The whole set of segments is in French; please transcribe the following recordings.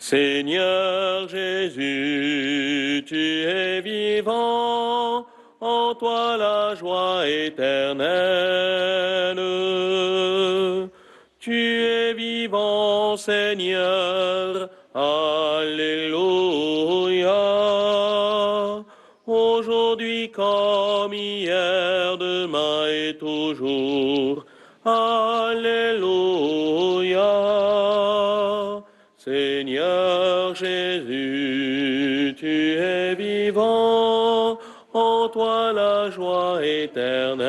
Seigneur Jésus, tu es vivant, en toi la joie éternelle. Tu es vivant, Seigneur, Alléluia. Aujourd'hui comme hier, demain et toujours, Alléluia. Seigneur Jésus, tu es vivant, en toi la joie éternelle.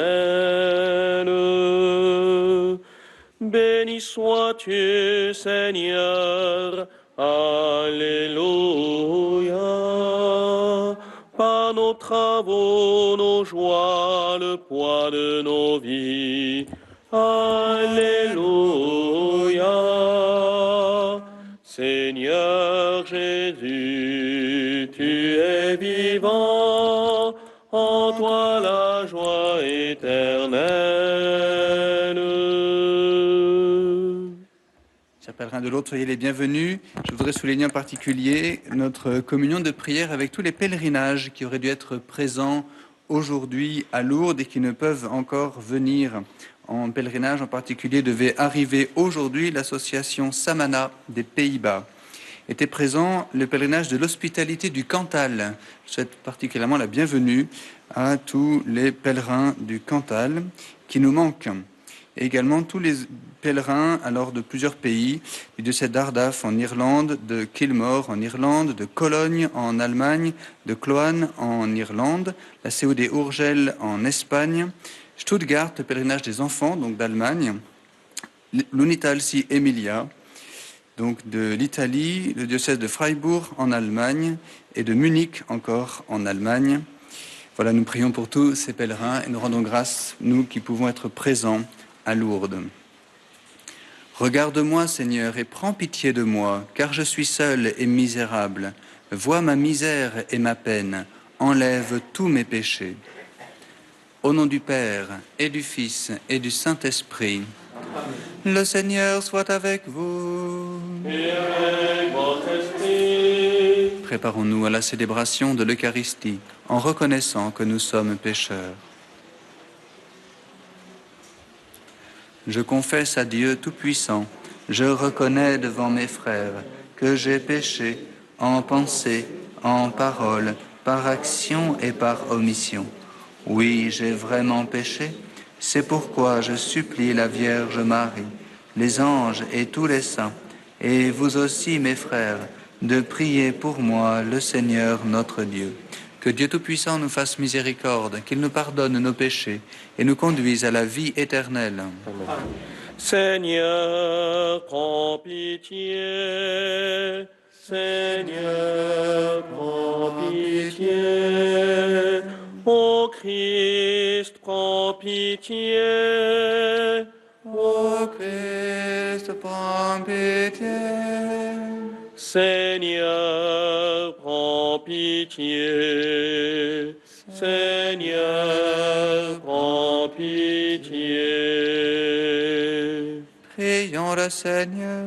Béni sois-tu, Seigneur, Alléluia. Par nos travaux, nos joies, le poids de nos vies, Alléluia. Seigneur Jésus, tu es vivant, en toi la joie éternelle. Chers pèlerins de l'autre, soyez les bienvenus. Je voudrais souligner en particulier notre communion de prière avec tous les pèlerinages qui auraient dû être présents aujourd'hui à Lourdes et qui ne peuvent encore venir en pèlerinage. En particulier, devait arriver aujourd'hui l'association Samana des Pays-Bas. Était présent le pèlerinage de l'hospitalité du Cantal. Je souhaite particulièrement la bienvenue à tous les pèlerins du Cantal qui nous manquent. Et également tous les pèlerins alors de plusieurs pays, du diocèse d'Ardaf en Irlande, de Kilmore en Irlande, de Cologne en Allemagne, de Cloane en Irlande, la COD Urgel en Espagne, Stuttgart, le pèlerinage des enfants, donc d'Allemagne, l'Unitalsi Emilia, donc de l'Italie, le diocèse de Freiburg en Allemagne et de Munich encore en Allemagne. Voilà, nous prions pour tous ces pèlerins et nous rendons grâce, nous qui pouvons être présents à Lourdes. Regarde-moi, Seigneur, et prends pitié de moi, car je suis seul et misérable. Vois ma misère et ma peine, enlève tous mes péchés. Au nom du Père, et du Fils, et du Saint-Esprit, le Seigneur soit avec vous. Et avec votre esprit. Préparons-nous à la célébration de l'Eucharistie, en reconnaissant que nous sommes pécheurs. Je confesse à Dieu Tout-Puissant, je reconnais devant mes frères que j'ai péché en pensée, en parole, par action et par omission. Oui, j'ai vraiment péché, c'est pourquoi je supplie la Vierge Marie, les anges et tous les saints, et vous aussi mes frères, de prier pour moi le Seigneur notre Dieu. Que Dieu Tout-Puissant nous fasse miséricorde, qu'il nous pardonne nos péchés et nous conduise à la vie éternelle. Amen. Seigneur, prends pitié. Seigneur, prends pitié. Ô Christ, prends pitié. Ô Christ, prends pitié. Seigneur, prends pitié. Seigneur, prends pitié. Prions le Seigneur.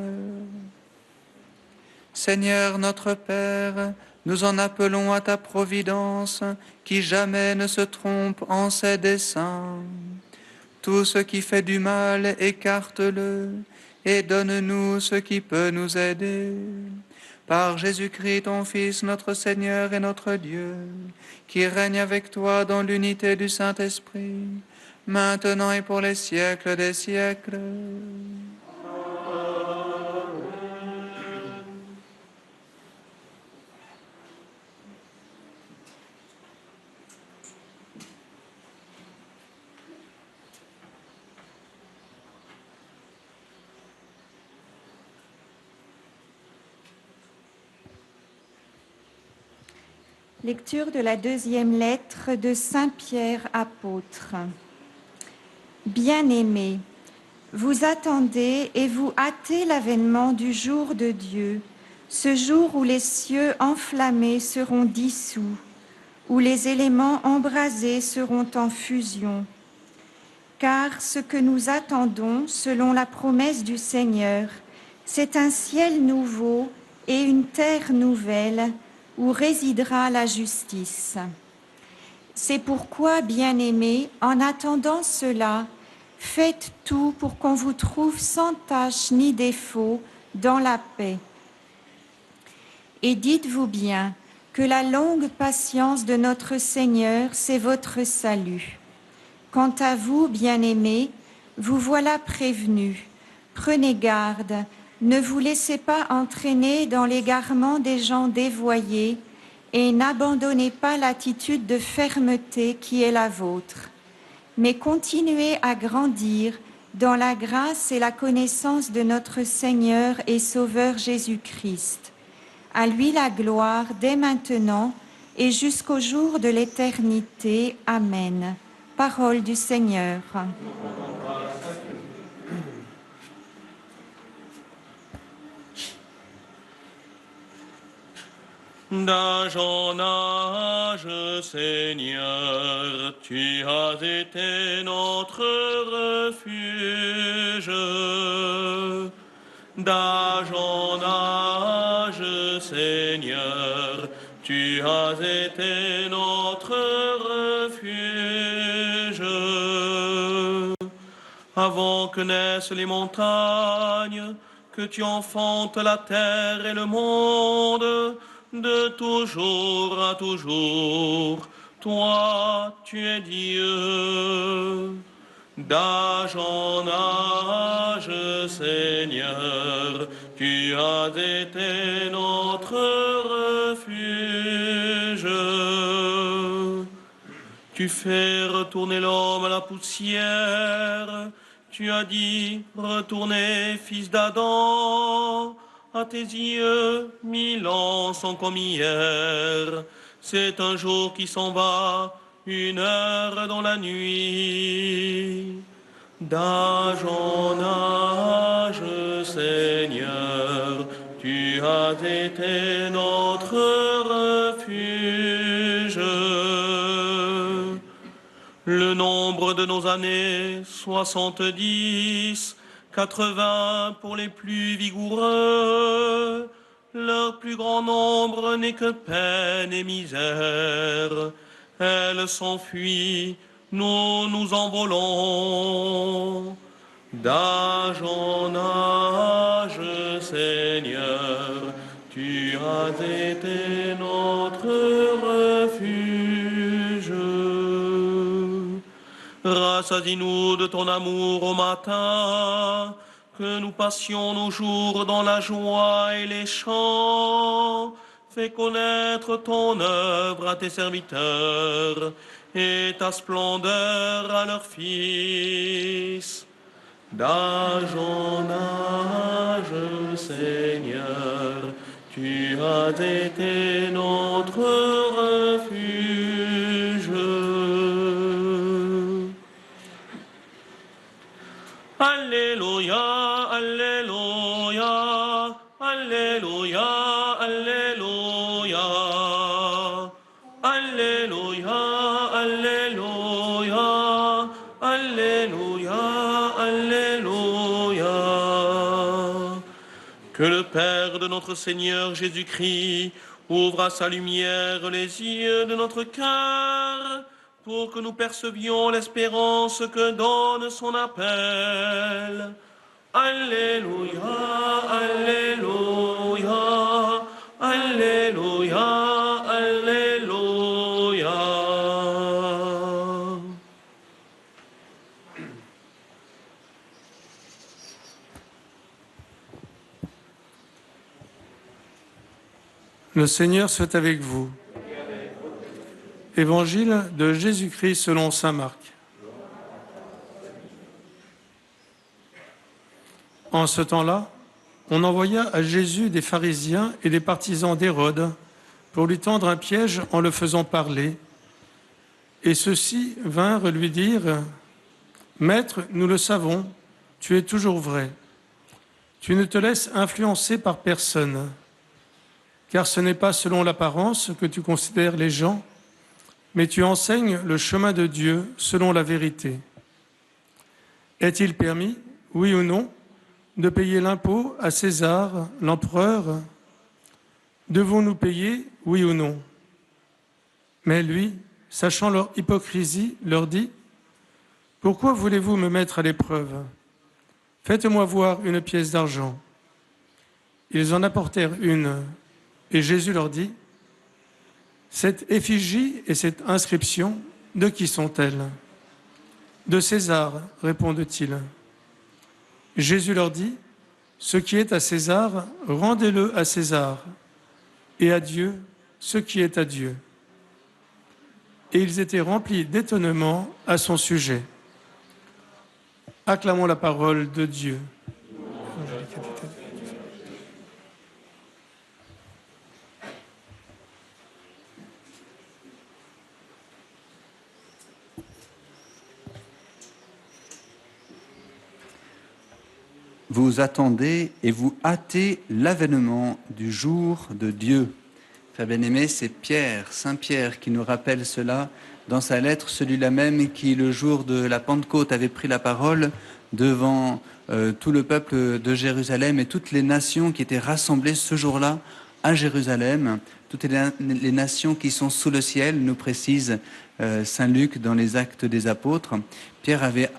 Seigneur notre Père, nous en appelons à ta providence, qui jamais ne se trompe en ses desseins. Tout ce qui fait du mal, écarte-le, et donne-nous ce qui peut nous aider. Par Jésus-Christ, ton Fils, notre Seigneur et notre Dieu, qui règne avec toi dans l'unité du Saint-Esprit, maintenant et pour les siècles des siècles. Lecture de la deuxième lettre de Saint Pierre apôtre. Bien-aimés, vous attendez et vous hâtez l'avènement du jour de Dieu, ce jour où les cieux enflammés seront dissous, où les éléments embrasés seront en fusion. Car ce que nous attendons, selon la promesse du Seigneur, c'est un ciel nouveau et une terre nouvelle où résidera la justice. C'est pourquoi, bien-aimés, en attendant cela, faites tout pour qu'on vous trouve sans tache ni défaut dans la paix. Et dites-vous bien que la longue patience de notre Seigneur, c'est votre salut. Quant à vous, bien-aimés, vous voilà prévenus. Prenez garde, ne vous laissez pas entraîner dans l'égarement des gens dévoyés et n'abandonnez pas l'attitude de fermeté qui est la vôtre. Mais continuez à grandir dans la grâce et la connaissance de notre Seigneur et Sauveur Jésus-Christ. À lui la gloire dès maintenant et jusqu'au jour de l'éternité. Amen. Parole du Seigneur. D'âge en âge, Seigneur, tu as été notre refuge. D'âge en âge, Seigneur, tu as été notre refuge. Avant que naissent les montagnes, que tu enfantes la terre et le monde, de toujours à toujours, toi tu es Dieu. D'âge en âge, Seigneur, tu as été notre refuge. Tu fais retourner l'homme à la poussière. Tu as dit, retournez, fils d'Adam. À tes yeux, 1000 ans sont comme hier. C'est un jour qui s'en va, une heure dans la nuit. D'âge en âge, Seigneur, tu as été notre refuge. Le nombre de nos années, 70, 80 pour les plus vigoureux. Leur plus grand nombre n'est que peine et misère. Elles s'enfuient, nous nous envolons. D'âge en âge, Seigneur, tu as été notre refuge. Rassasie-nous de ton amour au matin, que nous passions nos jours dans la joie et les chants. Fais connaître ton œuvre à tes serviteurs et ta splendeur à leurs fils. D'âge en âge, Seigneur, tu as été notre refuge. Alléluia, Alléluia, Alléluia, Alléluia, Alléluia, Alléluia, Alléluia, Alléluia. Que le Père de notre Seigneur Jésus-Christ ouvre à sa lumière les yeux de notre cœur, pour que nous percevions l'espérance que donne son appel. Alléluia, Alléluia, Alléluia, Alléluia. Le Seigneur soit avec vous. Évangile de Jésus-Christ selon saint Marc. En ce temps-là, on envoya à Jésus des pharisiens et des partisans d'Hérode pour lui tendre un piège en le faisant parler. Et ceux-ci vinrent lui dire : « Maître, nous le savons, tu es toujours vrai. Tu ne te laisses influencer par personne, car ce n'est pas selon l'apparence que tu considères les gens, mais tu enseignes le chemin de Dieu selon la vérité. Est-il permis, oui ou non, de payer l'impôt à César, l'empereur, Devons-nous payer, oui ou non? Mais lui, sachant leur hypocrisie, leur dit, « Pourquoi voulez-vous me mettre à l'épreuve? Faites-moi voir une pièce d'argent. » Ils en apportèrent une, et Jésus leur dit, « Cette effigie et cette inscription, de qui sont-elles? » « De César, répondent-ils. Jésus leur dit, « Ce qui est à César, rendez-le à César, et à Dieu ce qui est à Dieu. » Et ils étaient remplis d'étonnement à son sujet. Acclamons la parole de Dieu. Vous attendez et vous hâtez l'avènement du jour de Dieu. Frère bien-aimé, c'est Pierre, Saint Pierre, qui nous rappelle cela dans sa lettre, celui-là même qui, le jour de la Pentecôte, avait pris la parole devant tout le peuple de Jérusalem et toutes les nations qui étaient rassemblées ce jour-là à Jérusalem, toutes les nations qui sont sous le ciel, nous précise Saint Luc dans les Actes des Apôtres. Pierre avait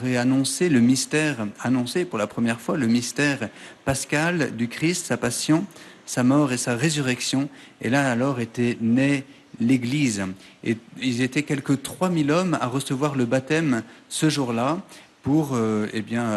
réannoncé le mystère, annoncé pour la première fois le mystère pascal du Christ, sa passion, sa mort et sa résurrection. Et là alors était née l'Église. Et ils étaient quelques 3000 hommes à recevoir le baptême ce jour-là pour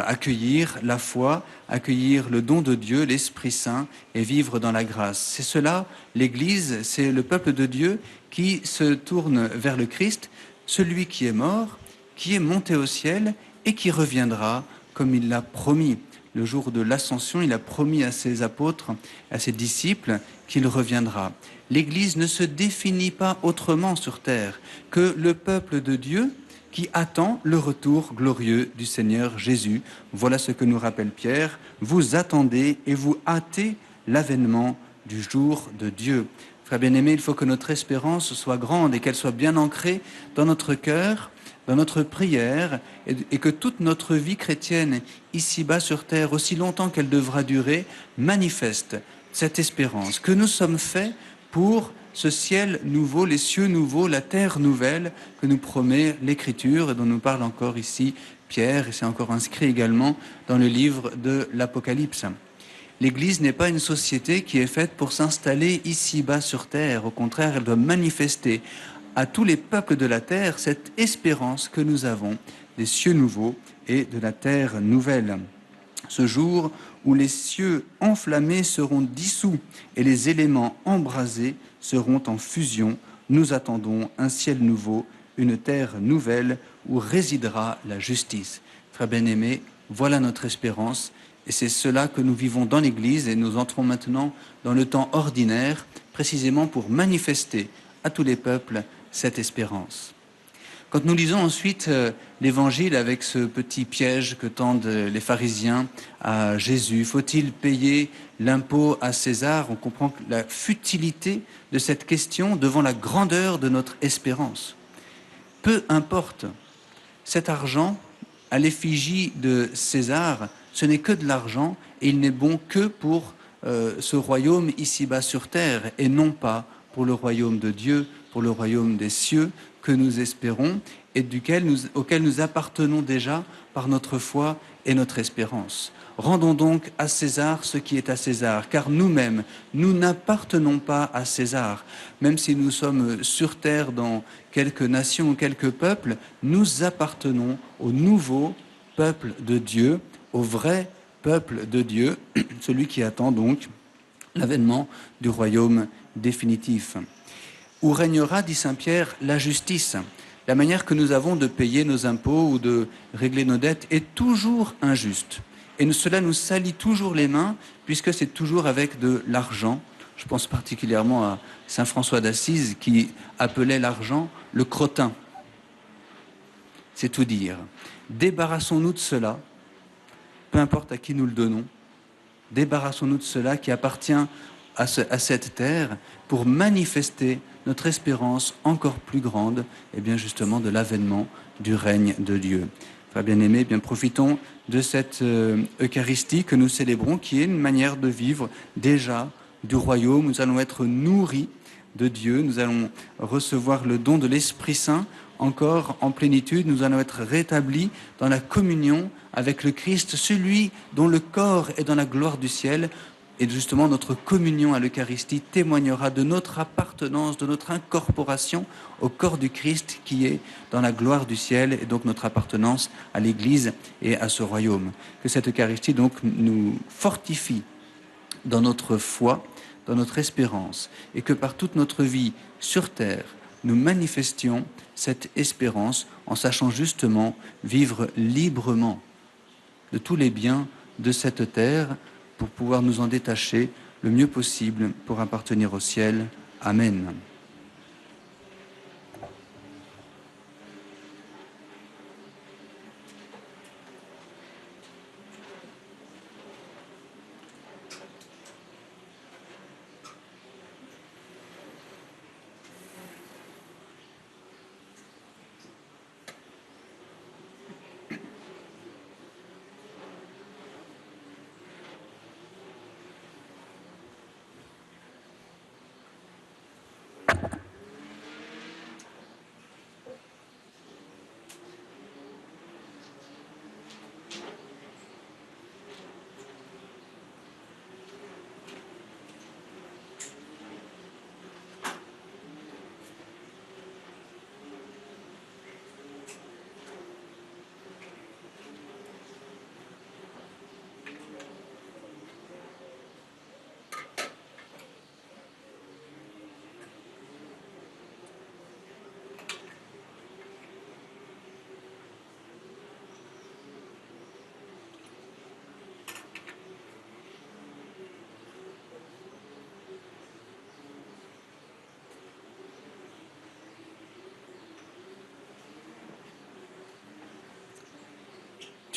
accueillir la foi, accueillir le don de Dieu, l'Esprit Saint, et vivre dans la grâce. C'est cela, l'Église, c'est le peuple de Dieu qui se tourne vers le Christ, celui qui est mort, qui est monté au ciel et qui reviendra comme il l'a promis. Le jour de l'ascension, il a promis à ses apôtres, à ses disciples, qu'il reviendra. L'Église ne se définit pas autrement sur terre que le peuple de Dieu qui attend le retour glorieux du Seigneur Jésus. Voilà ce que nous rappelle Pierre. Vous attendez et vous hâtez l'avènement du jour de Dieu. Frères bien-aimés, il faut que notre espérance soit grande et qu'elle soit bien ancrée dans notre cœur, dans notre prière, et que toute notre vie chrétienne, ici-bas sur terre, aussi longtemps qu'elle devra durer, manifeste cette espérance, que nous sommes faits pour ce ciel nouveau, les cieux nouveaux, la terre nouvelle que nous promet l'Écriture et dont nous parle encore ici Pierre, et c'est encore inscrit également dans le livre de l'Apocalypse. L'Église n'est pas une société qui est faite pour s'installer ici-bas sur terre. Au contraire, elle doit manifester à tous les peuples de la terre cette espérance que nous avons des cieux nouveaux et de la terre nouvelle. Ce jour où les cieux enflammés seront dissous et les éléments embrasés seront en fusion, nous attendons un ciel nouveau, une terre nouvelle où résidera la justice. Frères bien-aimés, voilà notre espérance et c'est cela que nous vivons dans l'Église et nous entrons maintenant dans le temps ordinaire précisément pour manifester à tous les peuples cette espérance. Quand nous lisons ensuite l'Évangile avec ce petit piège que tendent les pharisiens à Jésus, faut-il payer l'impôt à César? On comprend la futilité de cette question devant la grandeur de notre espérance. Peu importe, cet argent à l'effigie de César, ce n'est que de l'argent et il n'est bon que pour ce royaume ici-bas sur terre et non pas pour le royaume de Dieu, pour le royaume des cieux que nous espérons et auquel nous appartenons déjà par notre foi et notre espérance. Rendons donc à César ce qui est à César, car nous-mêmes, nous n'appartenons pas à César. Même si nous sommes sur terre dans quelques nations ou quelques peuples, nous appartenons au nouveau peuple de Dieu, au vrai peuple de Dieu, celui qui attend donc l'avènement du royaume définitif. Où régnera, dit Saint Pierre, la justice. La manière que nous avons de payer nos impôts ou de régler nos dettes est toujours injuste. Et cela nous salit toujours les mains, puisque c'est toujours avec de l'argent. Je pense particulièrement à Saint François d'Assise, qui appelait l'argent le crottin. C'est tout dire. Débarrassons-nous de cela, peu importe à qui nous le donnons. Débarrassons-nous de cela qui appartient à cette terre pour manifester notre espérance encore plus grande, et bien justement de l'avènement du règne de Dieu. Frères bien-aimés, bien profitons de cette Eucharistie que nous célébrons, qui est une manière de vivre déjà du royaume, nous allons être nourris de Dieu, nous allons recevoir le don de l'Esprit Saint encore en plénitude, nous allons être rétablis dans la communion avec le Christ, celui dont le corps est dans la gloire du ciel. Et justement, notre communion à l'Eucharistie témoignera de notre appartenance, de notre incorporation au corps du Christ qui est dans la gloire du ciel, et donc notre appartenance à l'Église et à ce royaume. Que cette Eucharistie donc nous fortifie dans notre foi, dans notre espérance, et que par toute notre vie sur terre, nous manifestions cette espérance en sachant justement vivre librement de tous les biens de cette terre pour pouvoir nous en détacher le mieux possible pour appartenir au ciel. Amen.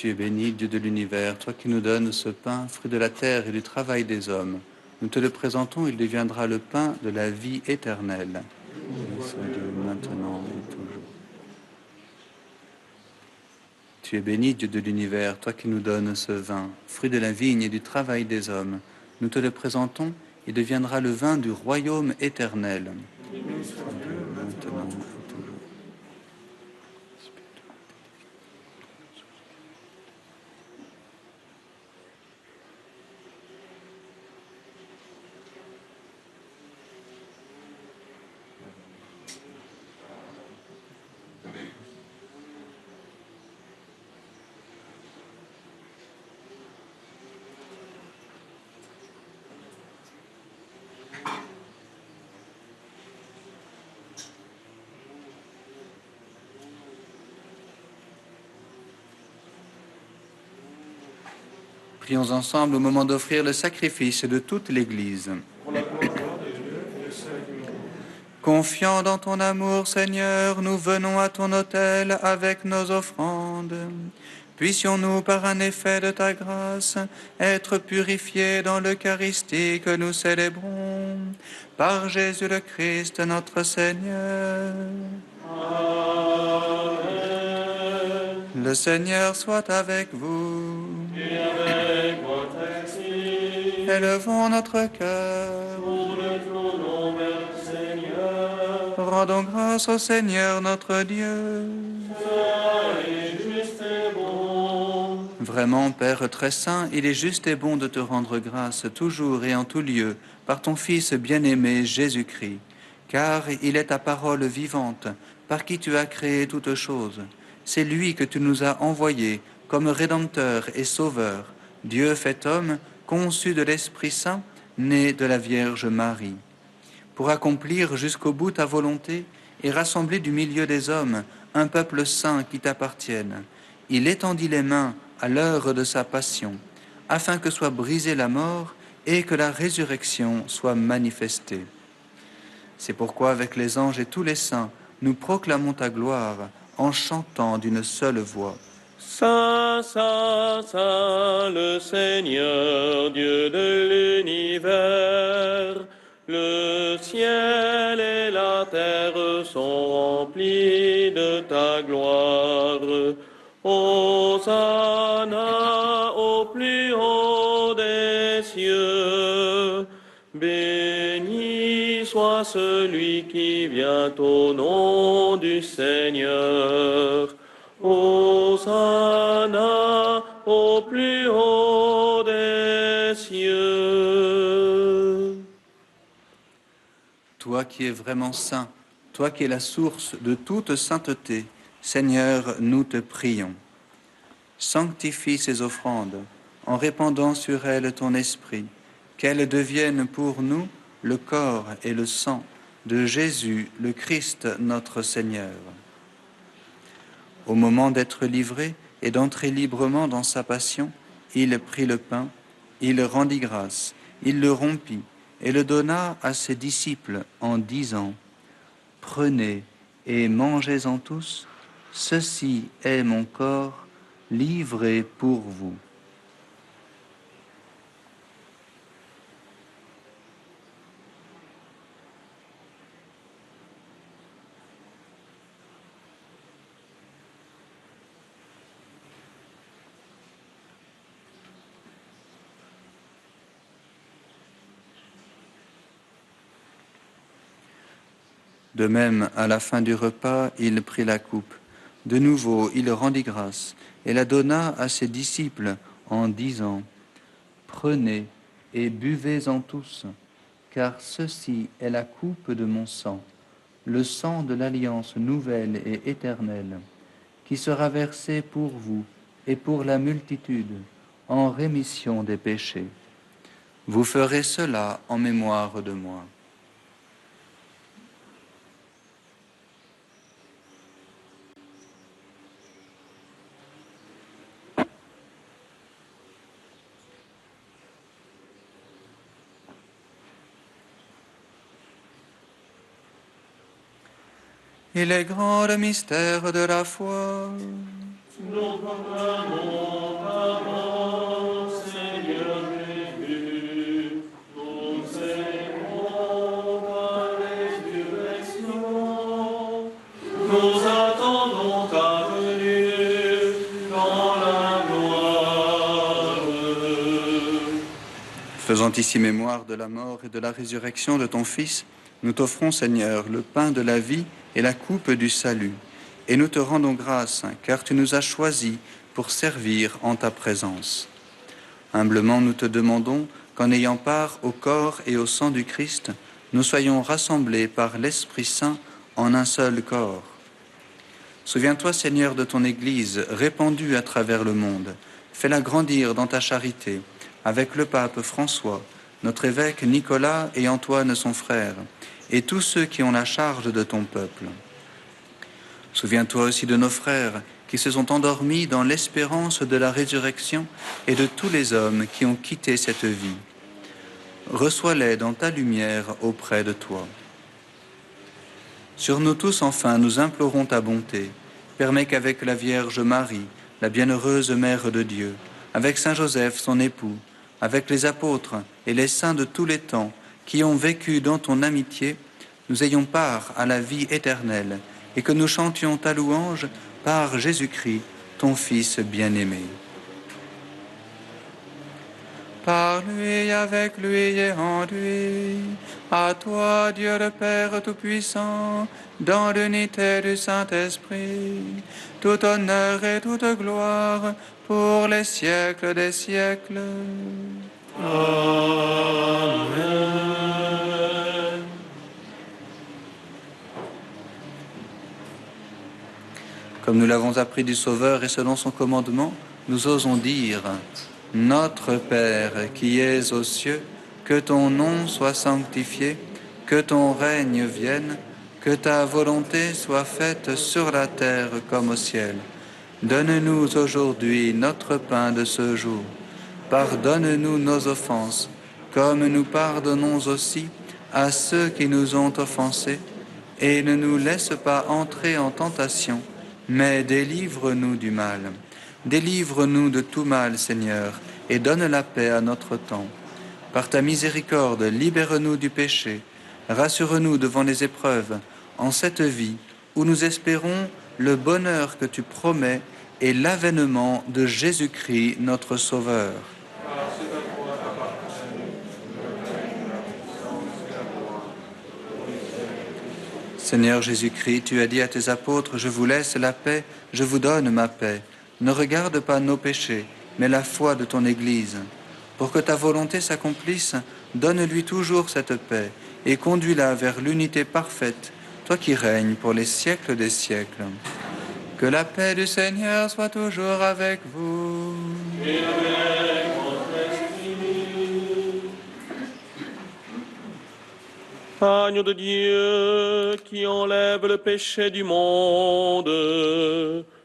Tu es béni, Dieu de l'univers, toi qui nous donnes ce pain, fruit de la terre et du travail des hommes. Nous te le présentons, il deviendra le pain de la vie éternelle. Soit Dieu maintenant et toujours. Tu es béni, Dieu de l'univers, toi qui nous donnes ce vin, fruit de la vigne et du travail des hommes. Nous te le présentons, il deviendra le vin du royaume éternel. Soit Dieu maintenant et toujours. Prions ensemble au moment d'offrir le sacrifice de toute l'Église. Confiants dans ton amour, Seigneur, nous venons à ton autel avec nos offrandes. Puissions-nous, par un effet de ta grâce, être purifiés dans l'Eucharistie que nous célébrons. Par Jésus le Christ, notre Seigneur. Amen. Le Seigneur soit avec vous. Et avec votre esprit, Élevons notre cœur. tourne ton nom vers le Seigneur. Rendons grâce au Seigneur notre Dieu. Ça est juste et bon. Vraiment, Père très saint, il est juste et bon de te rendre grâce toujours et en tout lieu par ton Fils bien-aimé Jésus-Christ, car il est ta parole vivante, par qui tu as créé toutes choses. C'est lui que tu nous as envoyé comme Rédempteur et Sauveur, Dieu fait homme, conçu de l'Esprit Saint, né de la Vierge Marie. Pour accomplir jusqu'au bout ta volonté et rassembler du milieu des hommes un peuple saint qui t'appartienne, il étendit les mains à l'heure de sa passion, afin que soit brisée la mort et que la résurrection soit manifestée. C'est pourquoi, avec les anges et tous les saints, nous proclamons ta gloire en chantant d'une seule voix. Saint, Saint, Saint, le Seigneur, Dieu de l'univers. Le ciel et la terre sont remplis de ta gloire. Hosanna au plus haut des cieux. Béni soit celui qui vient au nom du Seigneur. Hosanna au plus haut des cieux. Toi qui es vraiment saint, toi qui es la source de toute sainteté, Seigneur, nous te prions. Sanctifie ces offrandes en répandant sur elles ton esprit, qu'elles deviennent pour nous le corps et le sang de Jésus, le Christ, notre Seigneur. Au moment d'être livré et d'entrer librement dans sa passion, il prit le pain, il rendit grâce, il le rompit et le donna à ses disciples en disant : « Prenez et mangez-en tous, ceci est mon corps livré pour vous. » De même, à la fin du repas, il prit la coupe. De nouveau, il rendit grâce et la donna à ses disciples en disant : « Prenez et buvez-en tous, car ceci est la coupe de mon sang, le sang de l'alliance nouvelle et éternelle, qui sera versé pour vous et pour la multitude en rémission des péchés. Vous ferez cela en mémoire de moi. » Et les grands mystères de la foi. Nous proclamons ta mort, Seigneur Jésus. Nous célébrons ta résurrection. Nous attendons ta venue dans la gloire. Faisant ici mémoire de la mort et de la résurrection de ton Fils, nous t'offrons, Seigneur, le pain de la vie et la coupe du salut. Et nous te rendons grâce, car tu nous as choisis pour servir en ta présence. Humblement, nous te demandons qu'en ayant part au corps et au sang du Christ, nous soyons rassemblés par l'Esprit Saint en un seul corps. Souviens-toi, Seigneur, de ton Église répandue à travers le monde. Fais-la grandir dans ta charité, avec le pape François, notre évêque Nicolas et Antoine, son frère, et tous ceux qui ont la charge de ton peuple. Souviens-toi aussi de nos frères qui se sont endormis dans l'espérance de la résurrection et de tous les hommes qui ont quitté cette vie. Reçois-les dans ta lumière auprès de toi. Sur nous tous, enfin, nous implorons ta bonté. Permets qu'avec la Vierge Marie, la bienheureuse Mère de Dieu, avec Saint Joseph, son époux, avec les apôtres et les saints de tous les temps, qui ont vécu dans ton amitié, nous ayons part à la vie éternelle et que nous chantions ta louange par Jésus-Christ, ton Fils bien-aimé. Par lui, avec lui et en lui, à toi, Dieu le Père Tout-Puissant, dans l'unité du Saint-Esprit, tout honneur et toute gloire pour les siècles des siècles. Amen. Comme nous l'avons appris du Sauveur et selon son commandement, nous osons dire : Notre Père qui es aux cieux, que ton nom soit sanctifié, que ton règne vienne, que ta volonté soit faite sur la terre comme au ciel. Donne-nous aujourd'hui notre pain de ce jour. Pardonne-nous nos offenses, comme nous pardonnons aussi à ceux qui nous ont offensés, et ne nous laisse pas entrer en tentation, mais délivre-nous du mal. Délivre-nous de tout mal, Seigneur, et donne la paix à notre temps. Par ta miséricorde, libère-nous du péché, rassure-nous devant les épreuves, en cette vie où nous espérons le bonheur que tu promets et l'avènement de Jésus-Christ, notre Sauveur. Seigneur Jésus-Christ, tu as dit à tes apôtres, je vous laisse la paix, je vous donne ma paix. Ne regarde pas nos péchés, mais la foi de ton Église. Pour que ta volonté s'accomplisse, donne-lui toujours cette paix et conduis-la vers l'unité parfaite, toi qui règnes pour les siècles des siècles. Que la paix du Seigneur soit toujours avec vous. Et avec votre esprit. Agneau de Dieu qui enlève le péché du monde,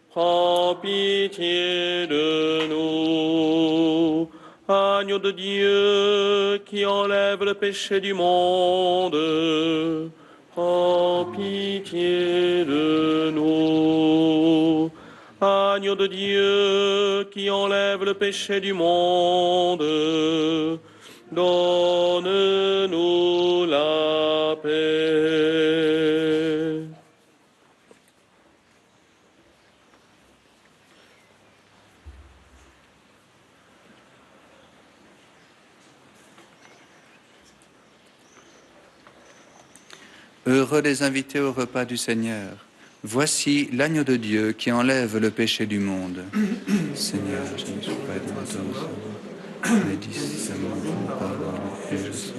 prends pitié de nous. Agneau de Dieu qui enlève le péché du monde, prends pitié de nous. Agneau de Dieu qui enlève le péché du monde, donne-nous la paix. Heureux les invités au repas du Seigneur. Voici l'agneau de Dieu qui enlève le péché du monde. Seigneur, je ne suis pas dans ton savoir, mais dis seulement ton pardon et je serai.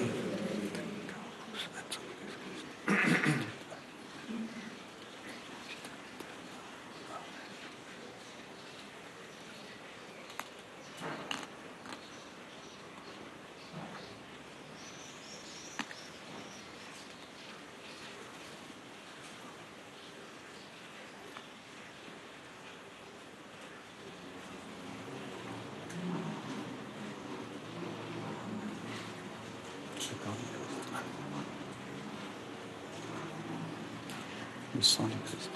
Le sang du Christ.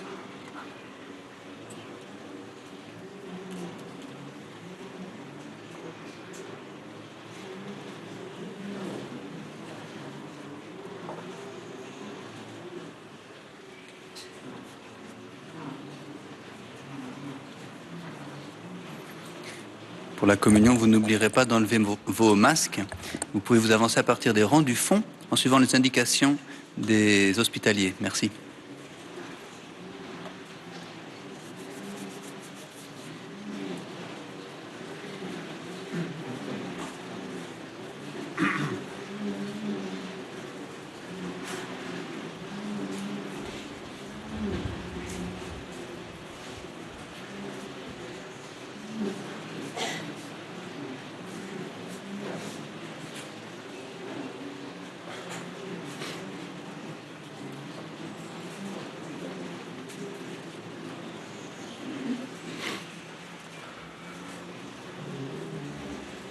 Pour la communion, vous n'oublierez pas d'enlever vos masques. Vous pouvez vous avancer à partir des rangs du fond en suivant les indications des hospitaliers. Merci.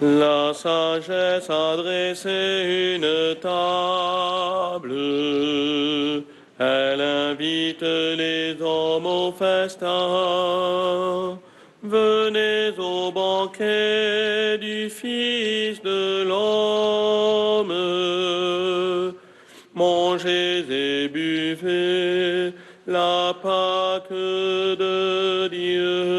La sagesse a dressé une table, elle invite les hommes au festin. Venez au banquet du Fils de l'homme, mangez et buvez la Pâque de Dieu.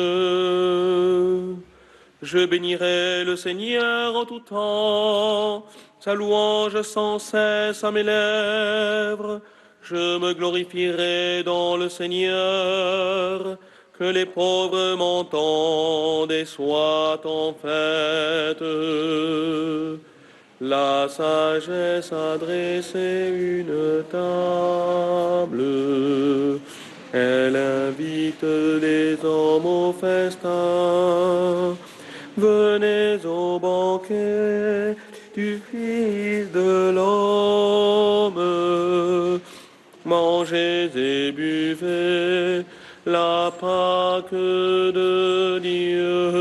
Je bénirai le Seigneur en tout temps, sa louange sans cesse à mes lèvres. Je me glorifierai dans le Seigneur, que les pauvres m'entendent et soient en fête. La sagesse a dressé une table, elle invite les hommes au festin. Venez au banquet du Fils de l'homme, mangez et buvez la Pâque de Dieu.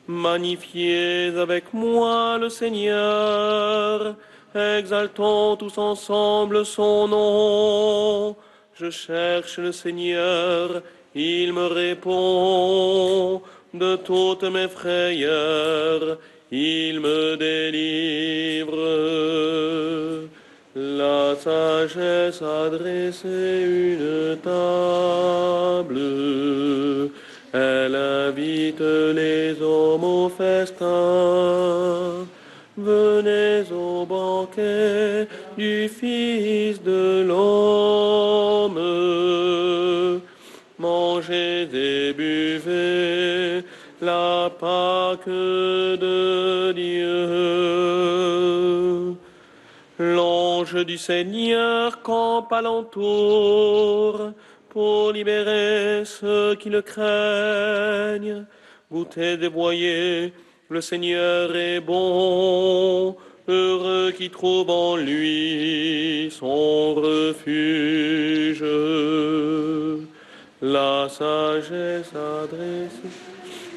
Magnifiez avec moi le Seigneur, exaltons tous ensemble son nom. Je cherche le Seigneur, il me répond. De toutes mes frayeurs, il me délivre. La sagesse a dressé une table, elle invite les hommes au festin. venez au banquet du Fils de l'homme. Mangez et buvez la Pâque de Dieu. L'ange du Seigneur campe alentour pour libérer ceux qui le craignent. Goûtez et voyez, le Seigneur est bon, heureux qui trouve en lui son refuge. La sagesse adresse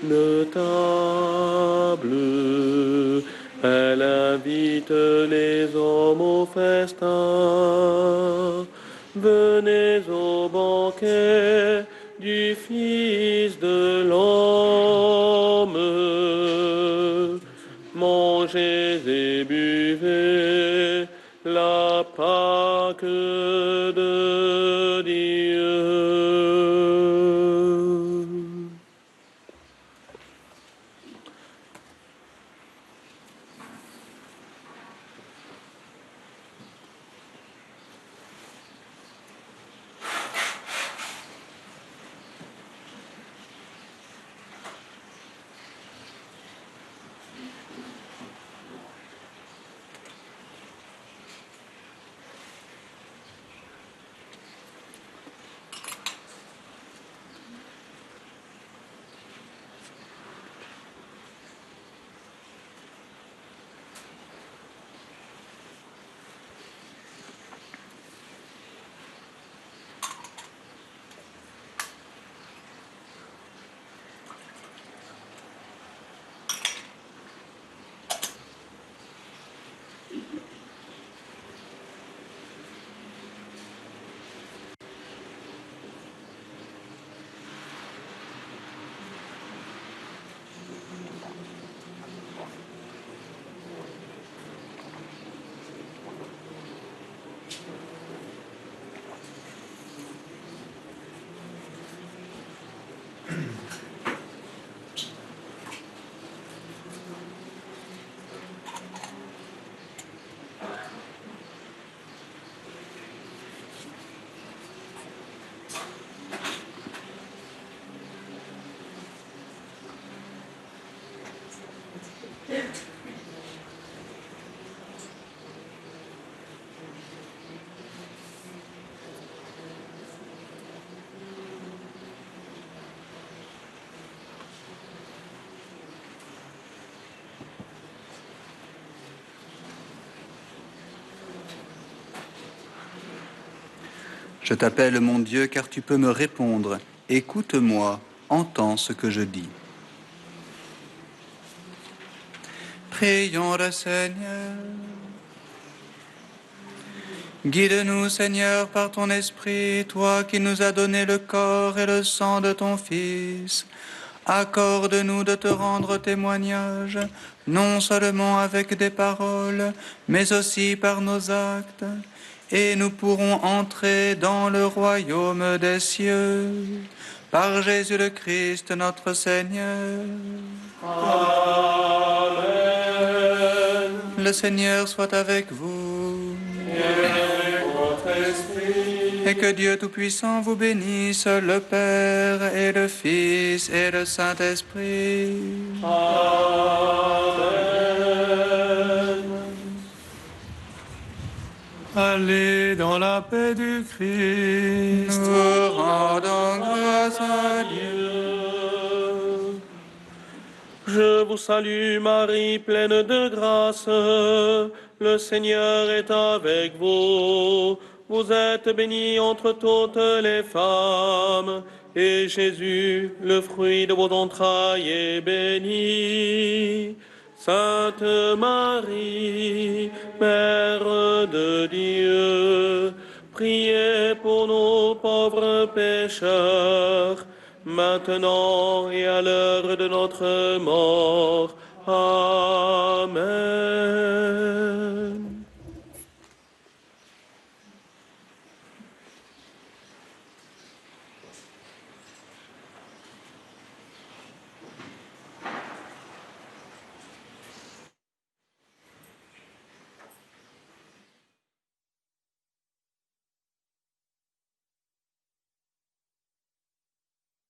une table, elle invite les hommes au festin. Venez au banquet du Fils de l'homme. Mangez et buvez la Pâque de Dieu. Je t'appelle mon Dieu car tu peux me répondre. Écoute-moi, entends ce que je dis. Prions le Seigneur. Guide-nous, Seigneur, par ton esprit, toi qui nous as donné le corps et le sang de ton Fils. Accorde-nous de te rendre témoignage, non seulement avec des paroles, mais aussi par nos actes, et nous pourrons entrer dans le royaume des cieux. Par Jésus le Christ, notre Seigneur. Amen. Le Seigneur soit avec vous. Et avec votre esprit. Et que Dieu Tout-Puissant vous bénisse, le Père et le Fils et le Saint-Esprit. Amen. Allez dans la paix du Christ. Nous rendons grâce à Dieu. Je vous salue Marie, pleine de grâce. Le Seigneur est avec vous. Vous êtes bénie entre toutes les femmes. Et Jésus, le fruit de vos entrailles, est béni. Sainte Marie, Mère de Dieu, priez pour nous pauvres pécheurs, maintenant et à l'heure de notre mort. Amen.